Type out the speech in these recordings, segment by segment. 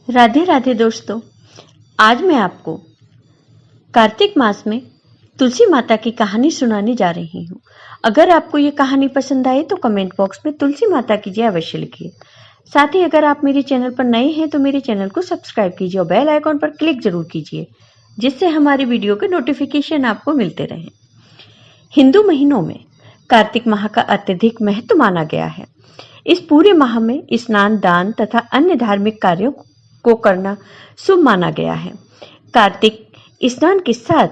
राधे राधे दोस्तों, आज मैं आपको कार्तिक मास में तुलसी माता की कहानी सुनाने जा रही हूँ। अगर आपको ये कहानी पसंद आए तो कमेंट बॉक्स में तुलसी माता की जय अवश्य लिखिए। साथ ही अगर आप मेरे चैनल पर नए हैं तो मेरे चैनल को सब्सक्राइब कीजिए और बेल आइकॉन पर क्लिक जरूर कीजिए, जिससे हमारी वीडियो के नोटिफिकेशन आपको मिलते रहें। हिंदू महीनों में कार्तिक माह का अत्यधिक महत्व माना गया है। इस पूरे माह में स्नान, दान तथा अन्य धार्मिक कार्यों को करना शुभ माना गया है। कार्तिक स्नान के साथ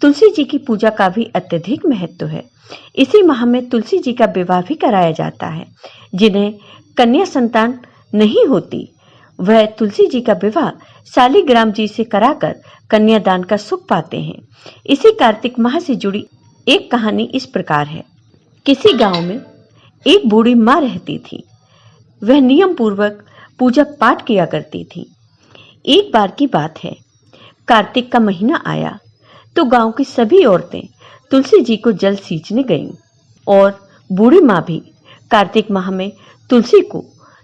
तुलसी जी की पूजा का भी अत्यधिक महत्व है। इसी माह में तुलसी जी का विवाह भी कराया जाता है। जिन्हें कन्या संतान नहीं होती वह तुलसी जी का विवाह शालिग्राम जी से कराकर कन्यादान का सुख पाते हैं। इसी कार्तिक माह से जुड़ी एक कहानी इस प्रकार है। किसी गांव में एक बूढ़ी माँ रहती थी। वह नियम पूर्वक पूजा पाठ किया करती थी। एक बार की बात है, कार्तिक का महीना आया तो गांव की सभी औरतें तुलसी जी को जल सींचने गईं और बूढ़ी माँ भी कार्तिक माह में तुलसी को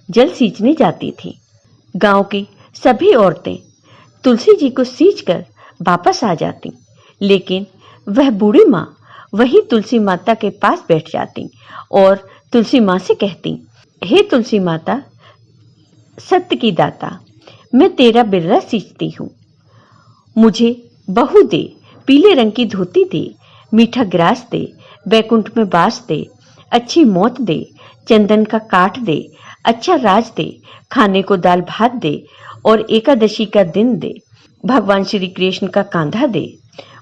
जल सींचने जाती थी। गांव की सभी औरतें तुलसी जी को सींचकर वापस आ जाती, लेकिन वह बूढ़ी माँ वही तुलसी माता के पास बैठ जाती और तुलसी माँ से कहती, हे तुलसी माता, सत्य की दाता, मैं तेरा बिरला सींचती हूँ। मुझे बहू दे, पीले रंग की धोती दे, मीठा ग्रास दे, बैकुंठ में बास दे, अच्छी मौत दे, चंदन का काठ दे, अच्छा राज दे, खाने को दाल भात दे और एकादशी का दिन दे, भगवान श्री कृष्ण का कांधा दे।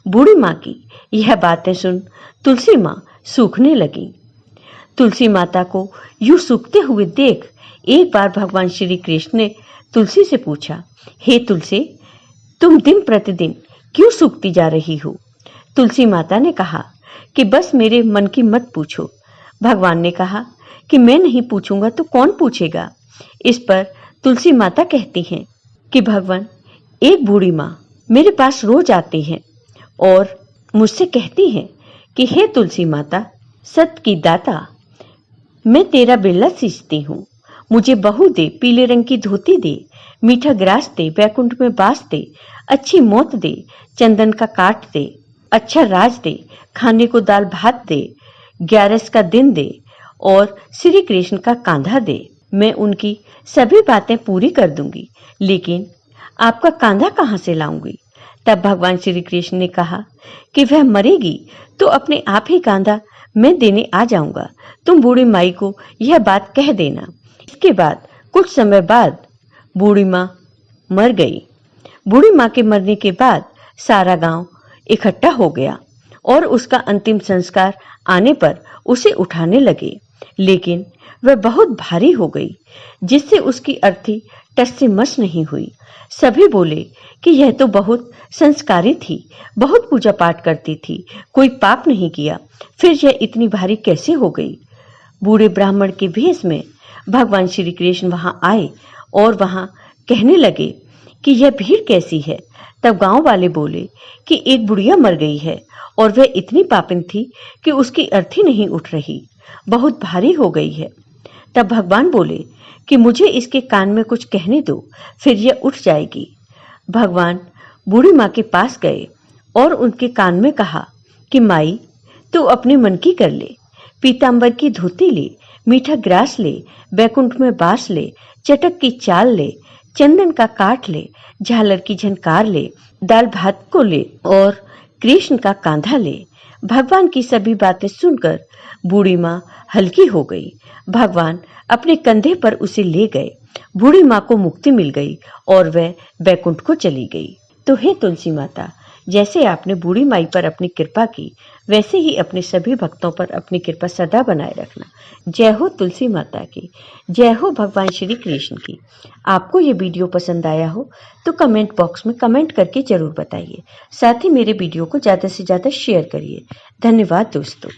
बूढ़ी माँ की यह बातें सुन तुलसी माँ सूखने लगी। तुलसी माता को यूं सूखते हुए देख एक बार भगवान श्री कृष्ण ने तुलसी से पूछा, हे तुलसी, तुम दिन प्रतिदिन क्यों सूखती जा रही हो? तुलसी माता ने कहा कि बस मेरे मन की मत पूछो। भगवान ने कहा कि मैं नहीं पूछूंगा तो कौन पूछेगा? इस पर तुलसी माता कहती हैं कि भगवान, एक बूढ़ी माँ मेरे पास रोज आती है और मुझसे कहती है कि हे तुलसी माता, सत्य की दाता, मैं तेरा बिरला सींचती हूँ। मुझे बहू दे, पीले रंग की धोती दे, मीठा ग्रास दे, बैकुंठ में बास दे, अच्छी मौत दे, चंदन का काठ दे, अच्छा राज दे, खाने को दाल भात दे, ग्यारस का दिन दे और श्री कृष्ण का कांधा दे। मैं उनकी सभी बातें पूरी कर दूंगी, लेकिन आपका कांधा कहाँ से लाऊंगी? तब भगवान श्री कृष्ण ने कहा कि वह मरेगी तो अपने आप ही कांधा मैं देने आ जाऊंगा। तुम बूढ़ी माई को यह बात कह देना। इसके बाद कुछ समय बाद बूढ़ी माँ मर गई। बूढ़ी माँ के मरने के बाद सारा गांव इकट्ठा हो गया और उसका अंतिम संस्कार आने पर उसे उठाने लगे, लेकिन वह बहुत भारी हो गई, जिससे उसकी अर्थी टस से मस नहीं हुई। सभी बोले कि यह तो बहुत संस्कारी थी, बहुत पूजा पाठ करती थी, कोई पाप नहीं किया, फिर यह इतनी भारी कैसे हो गई? बूढ़े ब्राह्मण के भेष में भगवान श्री कृष्ण वहां आए और वहां कहने लगे कि यह भीड़ कैसी है? तब गांव वाले बोले कि एक बुढ़िया मर गई है और वह इतनी पापिन थी कि उसकी अर्थी नहीं उठ रही, बहुत भारी हो गई है। तब भगवान बोले कि मुझे इसके कान में कुछ कहने दो, फिर यह उठ जाएगी। भगवान बूढ़ी माँ के पास गए और उनके कान में कहा कि माई, तू अपने मन की कर ले, पीतांबर की धोती ले, मीठा ग्रास ले, बैकुंठ में बास ले, चटक की चाल ले, चंदन का काठ ले, झालर की झनकार ले, दाल भात को ले और कृष्ण का कांधा ले। भगवान की सभी बातें सुनकर बूढ़ी माँ हल्की हो गई। भगवान अपने कंधे पर उसे ले गए। बूढ़ी माँ को मुक्ति मिल गई और वह बैकुंठ को चली गई। तो हे तुलसी माता, जैसे आपने बूढ़ी माई पर अपनी कृपा की, वैसे ही अपने सभी भक्तों पर अपनी कृपा सदा बनाए रखना। जय हो तुलसी माता की, जय हो भगवान श्री कृष्ण की। आपको ये वीडियो पसंद आया हो तो कमेंट बॉक्स में कमेंट करके जरूर बताइए। साथ ही मेरे वीडियो को ज़्यादा से ज़्यादा शेयर करिए। धन्यवाद दोस्तों।